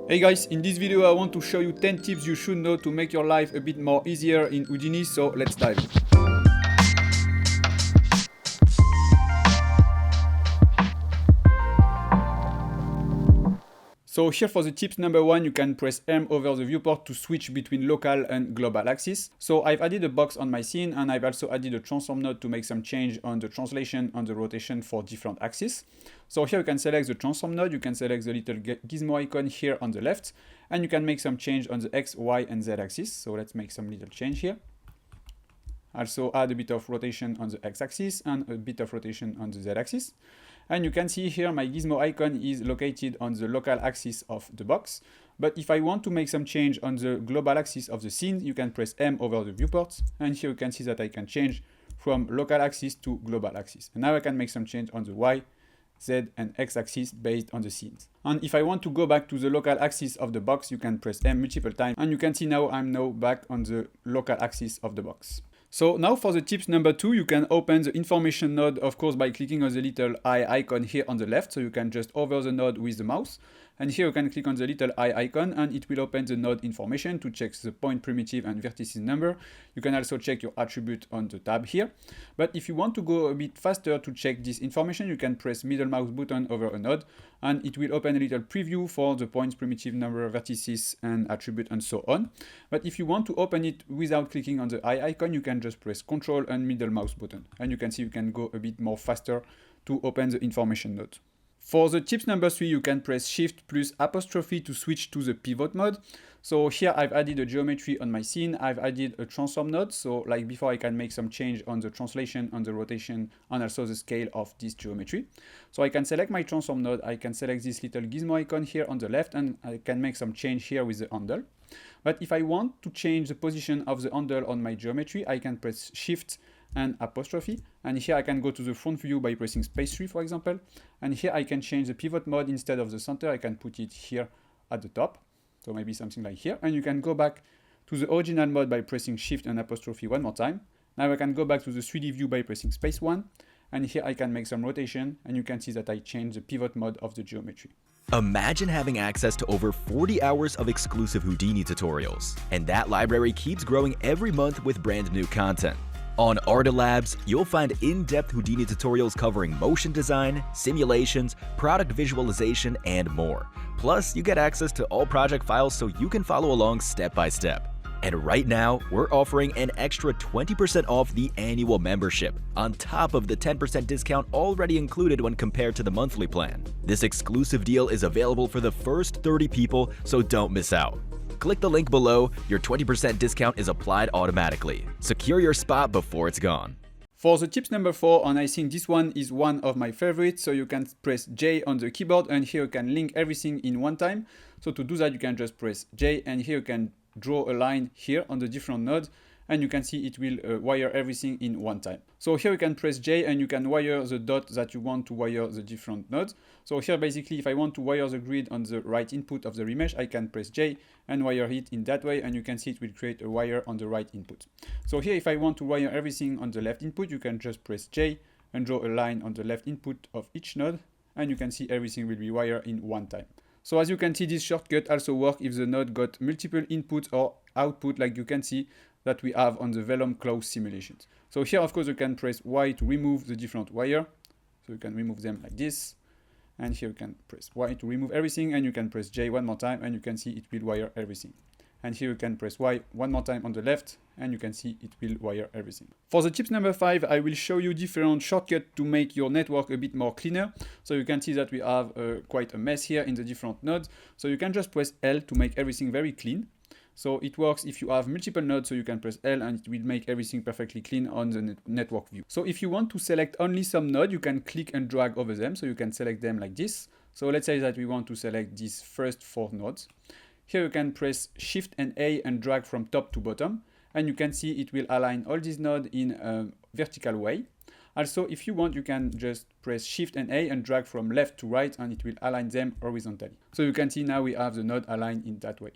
Hey guys, in this video I want to show you 10 tips you should know to make your life a bit more easier in Houdini, so let's dive in. So here for the tips number 1, you can press M over the viewport to switch between local and global axis. So I've added a box on my scene and I've also added a transform node to make some change on the translation and the rotation for different axes. So here you can select the transform node, you can select the little gizmo icon here on the left, and you can make some change on the X, Y and Z axis. So let's make some little change here. Also add a bit of rotation on the X axis and a bit of rotation on the Z axis. And you can see here my gizmo icon is located on the local axis of the box. But if I want to make some change on the global axis of the scene, you can press M over the viewport. And here you can see that I can change from local axis to global axis. And now I can make some change on the Y, Z and X axis based on the scenes. And if I want to go back to the local axis of the box, you can press M multiple times. And you can see now I'm back on the local axis of the box. So now for the tips number 2, you can open the information node, of course, by clicking on the little eye icon here on the left. So you can just hover the node with the mouse. And here you can click on the little eye icon and it will open the node information to check the point primitive and vertices number. You can also check your attribute on the tab here. But if you want to go a bit faster to check this information, you can press middle mouse button over a node and it will open a little preview for the points primitive number, vertices and attribute and so on. But if you want to open it without clicking on the eye icon, you can just press Ctrl and middle mouse button. And you can see you can go a bit more faster to open the information node. For the tips number 3, you can press Shift plus apostrophe to switch to the pivot mode. So here I've added a geometry on my scene. I've added a transform node. So like before, I can make some change on the translation, on the rotation, and also the scale of this geometry. So I can select my transform node. I can select this little gizmo icon here on the left, and I can make some change here with the handle. But if I want to change the position of the handle on my geometry, I can press Shift and apostrophe, and here I can go to the front view by pressing space 3, for example, and here I can change the pivot mode. Instead of the center, I can put it here at the top, so maybe something like here, and you can go back to the original mode by pressing Shift and apostrophe one more time. Now I can go back to the 3D view by pressing space 1, and here I can make some rotation, and you can see that I change the pivot mode of the geometry. Imagine having access to over 40 hours of exclusive Houdini tutorials, and that library keeps growing every month with brand new content. On Arda Labs, you'll find in-depth Houdini tutorials covering motion design, simulations, product visualization, and more. Plus, you get access to all project files so you can follow along step by step. And right now, we're offering an extra 20% off the annual membership, on top of the 10% discount already included when compared to the monthly plan. This exclusive deal is available for the first 30 people, so don't miss out. Click the link below, your 20% discount is applied automatically. Secure your spot before it's gone. For the tips number 4, and I think this one is one of my favorites, so you can press J on the keyboard and here you can link everything in one time. So to do that, you can just press J and here you can draw a line here on the different nodes, and you can see it will wire everything in one time. So here you can press J and you can wire the dot that you want to wire the different nodes. So here basically if I want to wire the grid on the right input of the remesh, I can press J and wire it in that way, and you can see it will create a wire on the right input. So here if I want to wire everything on the left input, you can just press J and draw a line on the left input of each node, and you can see everything will be wired in one time. So as you can see, this shortcut also works if the node got multiple inputs or output, like you can see that we have on the Vellum close simulations. So here, of course, you can press Y to remove the different wire. So you can remove them like this. And here you can press Y to remove everything, and you can press J one more time, and you can see it will wire everything. And here you can press Y one more time on the left, and you can see it will wire everything. For the tips number 5, I will show you different shortcuts to make your network a bit more cleaner. So you can see that we have quite a mess here in the different nodes. So you can just press L to make everything very clean. So it works if you have multiple nodes, so you can press L and it will make everything perfectly clean on the network view. So if you want to select only some node, you can click and drag over them. So you can select them like this. So let's say that we want to select these first 4 nodes. Here you can press Shift and A and drag from top to bottom. And you can see it will align all these nodes in a vertical way. Also, if you want, you can just press Shift and A and drag from left to right, and it will align them horizontally. So you can see now we have the node aligned in that way.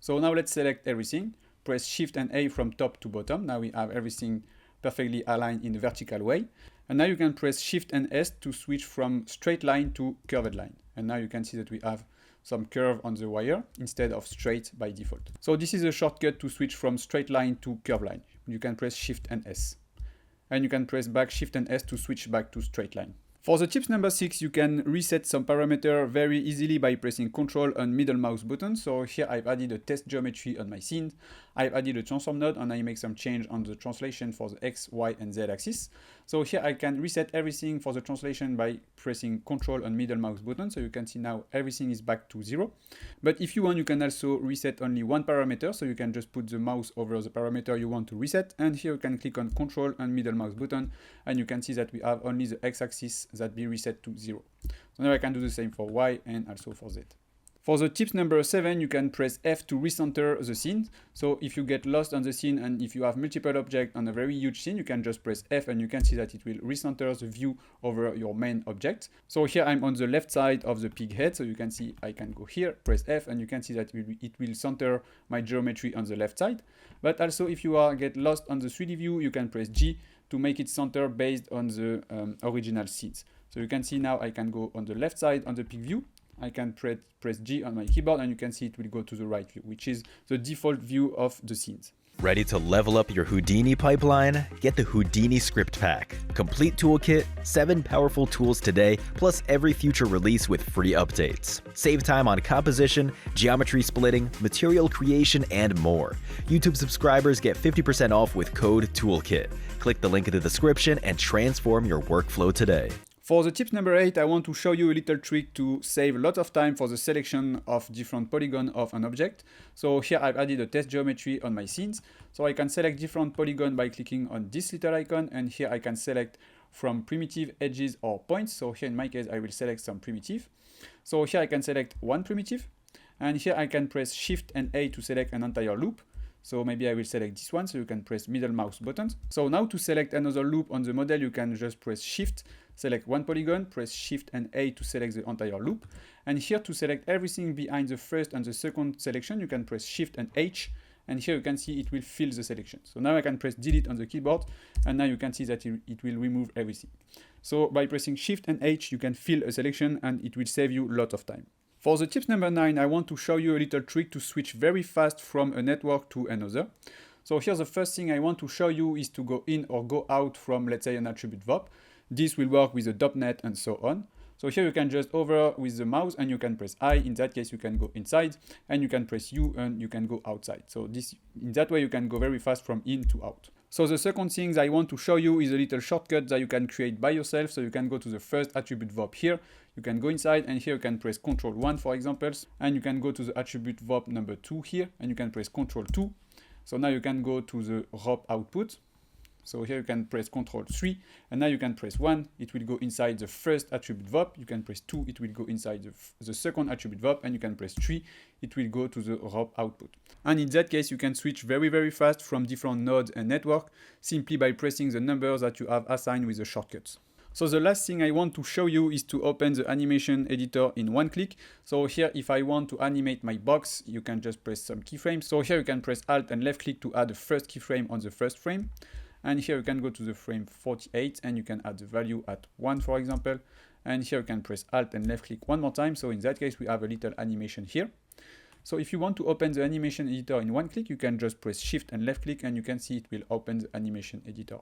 So now let's select everything. Press Shift and A from top to bottom. Now we have everything perfectly aligned in a vertical way. And now you can press Shift and S to switch from straight line to curved line. And now you can see that we have some curve on the wire instead of straight by default. So this is a shortcut to switch from straight line to curve line. You can press Shift and S. And you can press back Shift and S to switch back to straight line. For the tips number 6, you can reset some parameter very easily by pressing Ctrl and middle mouse button. So here I've added a test geometry on my scene. I've added a transform node and I make some change on the translation for the X, Y, and Z axis. So here I can reset everything for the translation by pressing Ctrl and middle mouse button. So you can see now everything is back to 0. But if you want, you can also reset only one parameter. So you can just put the mouse over the parameter you want to reset. And here you can click on Ctrl and middle mouse button. And you can see that we have only the X axis that be reset to 0. So now I can do the same for Y and also for Z. For the tips number 7, you can press F to recenter the scene. So if you get lost on the scene and if you have multiple objects on a very huge scene, you can just press F and you can see that it will recenter the view over your main object. So here I'm on the left side of the pig head. So you can see I can go here, press F, and you can see that it will center my geometry on the left side. But also if you get lost on the 3D view, you can press G to make it center based on the original scenes. So you can see now I can go on the left side on the pig view. I can press G on my keyboard and you can see it will go to the right view, which is the default view of the scenes. Ready to level up your Houdini pipeline? Get the Houdini Script Pack. Complete toolkit, 7 powerful tools today, plus every future release with free updates. Save time on composition, geometry splitting, material creation, and more. YouTube subscribers get 50% off with code TOOLKIT. Click the link in the description and transform your workflow today. For the tips number 8, I want to show you a little trick to save a lot of time for the selection of different polygons of an object. So here I've added a test geometry on my scenes. So I can select different polygons by clicking on this little icon, and here I can select from primitive, edges, or points. So here in my case, I will select some primitive. So here I can select one primitive, and here I can press Shift and A to select an entire loop. So maybe I will select this one, so you can press middle mouse buttons. So now to select another loop on the model, you can just press Shift, select one polygon, press Shift and A to select the entire loop. And here to select everything behind the first and the second selection, you can press Shift and H. And here you can see it will fill the selection. So now I can press Delete on the keyboard, and now you can see that it will remove everything. So by pressing Shift and H, you can fill a selection and it will save you a lot of time. For the tips number 9, I want to show you a little trick to switch very fast from a network to another. So here the first thing I want to show you is to go in or go out from, let's say, an attribute VOP. This will work with the .NET and so on. So here you can just hover with the mouse and you can press I. In that case, you can go inside, and you can press U and you can go outside. So in that way, you can go very fast from in to out. So the second thing I want to show you is a little shortcut that you can create by yourself. So you can go to the first attribute VOP here. You can go inside, and here you can press Ctrl 1 for examples, and you can go to the attribute VOP number 2 here, and you can press Ctrl 2. So now you can go to the ROP output. So here you can press Ctrl 3, and now you can press 1, it will go inside the first attribute VOP. You can press 2, it will go inside the second attribute VOP, and you can press 3, it will go to the ROP output. And in that case, you can switch very, very fast from different nodes and network simply by pressing the numbers that you have assigned with the shortcuts. So the last thing I want to show you is to open the animation editor in one click. So here, if I want to animate my box, you can just press some keyframes. So here you can press Alt and left click to add the first keyframe on the first frame. And here you can go to the frame 48 and you can add the value at 1, for example. And here you can press Alt and left click one more time. So in that case, we have a little animation here. So if you want to open the animation editor in one click, you can just press Shift and left click, and you can see it will open the animation editor.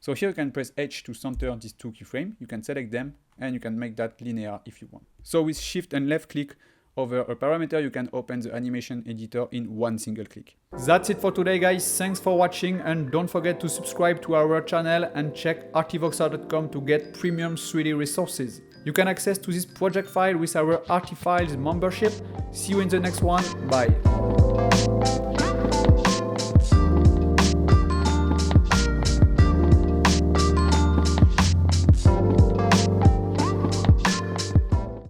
So here you can press H to center these two keyframes. You can select them and you can make that linear if you want. So with Shift and left click over a parameter, you can open the animation editor in one single click. That's it for today, guys. Thanks for watching, and don't forget to subscribe to our channel and check artivoxer.com to get premium 3D resources. You can access to this project file with our Artifiles membership. See you in the next one. Bye.